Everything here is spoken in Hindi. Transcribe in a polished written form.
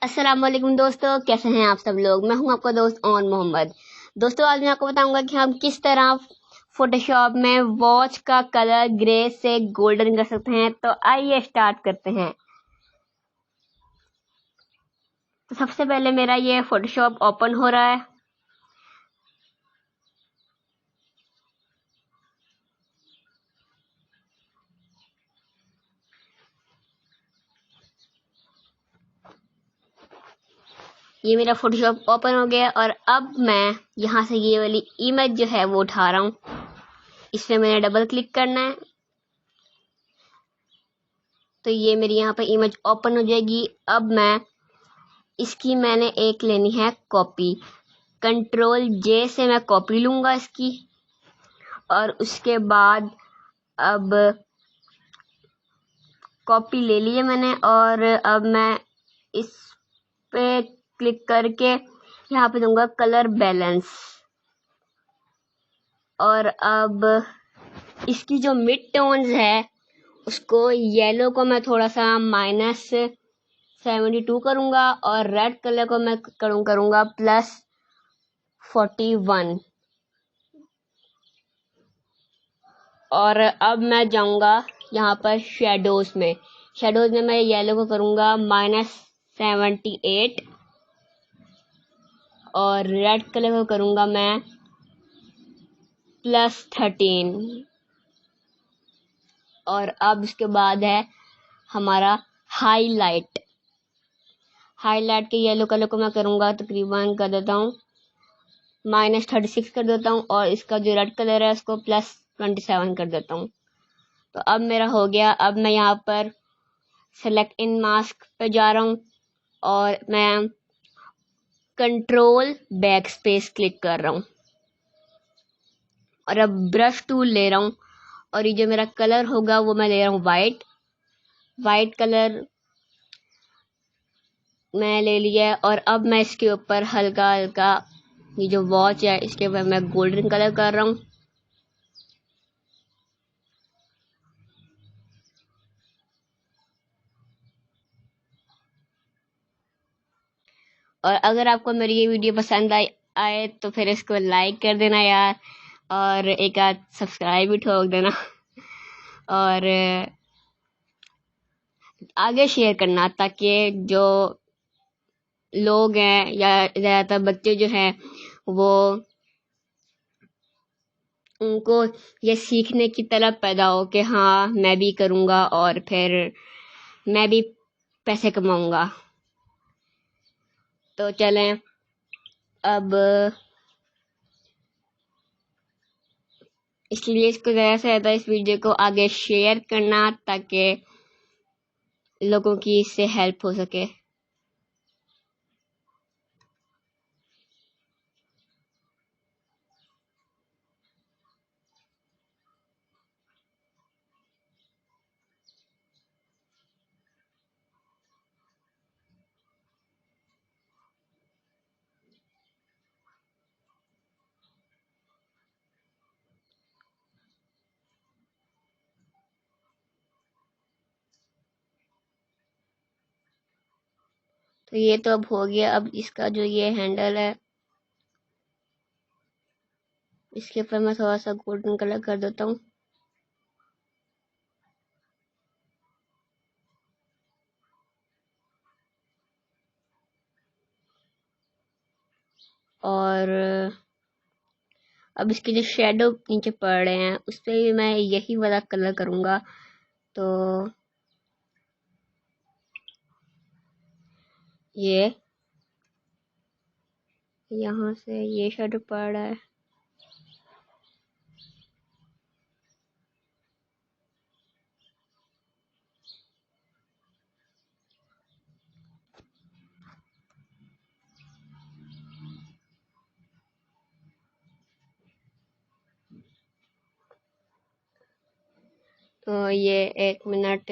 अस्सलाम वालेकुम दोस्तों, कैसे हैं आप सब लोग। मैं हूं आपका दोस्त ओन मोहम्मद। दोस्तों, आज मैं आपको बताऊंगा कि हम किस तरह फोटोशॉप में वॉच का कलर ग्रे से गोल्डन कर सकते हैं। तो आइए स्टार्ट करते हैं। तो सबसे पहले मेरा ये फोटोशॉप ओपन हो रहा है। ये मेरा फोटोशॉप ओपन हो गया और अब मैं यहाँ से ये वाली इमेज जो है वो उठा रहा हूँ। इसमें मैंने डबल क्लिक करना है तो ये मेरी यहाँ पर इमेज ओपन हो जाएगी। अब मैंने एक लेनी है कॉपी। कंट्रोल जे से मैं कॉपी लूंगा इसकी, और उसके बाद अब कॉपी ले लिए मैंने, और अब मैं इस पे क्लिक करके यहाँ पे दूंगा कलर बैलेंस। और अब इसकी जो मिड टोन्स है उसको येलो को मैं थोड़ा सा -72 करूंगा, और रेड कलर को मैं करूंगा +41। और अब मैं जाऊंगा यहाँ पर शेडोज में मैं येलो को करूंगा -78, और रेड कलर को करूंगा मैं +13। और अब इसके बाद है हमारा हाईलाइट के येलो कलर को मैं करूंगा तकरीबन कर देता हूँ -36 कर देता हूँ, और इसका जो रेड कलर है उसको +27 कर देता हूँ। तो अब मेरा हो गया। अब मैं यहाँ पर सेलेक्ट इन मास्क पे जा रहा हूँ और मैं कंट्रोल बैक स्पेस क्लिक कर रहा हूँ, और अब ब्रश टूल ले रहा हूँ, और ये जो मेरा कलर होगा वो मैं ले रहा हूँ वाइट कलर मैं ले लिया। और अब मैं इसके ऊपर हल्का हल्का ये जो वॉच है इसके ऊपर मैं गोल्डन कलर कर रहा हूँ। और अगर आपको मेरी ये वीडियो पसंद आए तो फिर इसको लाइक कर देना यार, और एक आध सब्सक्राइब भी ठोक देना, और आगे शेयर करना, ताकि जो लोग हैं या ज़्यादातर बच्चे जो हैं वो उनको ये सीखने की तलब पैदा हो कि हाँ मैं भी करूँगा और फिर मैं भी पैसे कमाऊँगा। तो चलें अब, इसलिए इसको ज़्यादा से ज़्यादा इस वीडियो को आगे शेयर करना ताकि लोगों की इससे हेल्प हो सके। तो ये तो अब हो गया। अब इसका जो ये हैंडल है इसके ऊपर मैं थोड़ा सा गोल्डन कलर कर देता हूँ। और अब इसके जो शेडो नीचे पड़ रहे हैं उस पर भी मैं यही वाला कलर करूँगा। तो ये यहाँ से ये शेडो पड़ रहा है, तो ये 1 मिनट।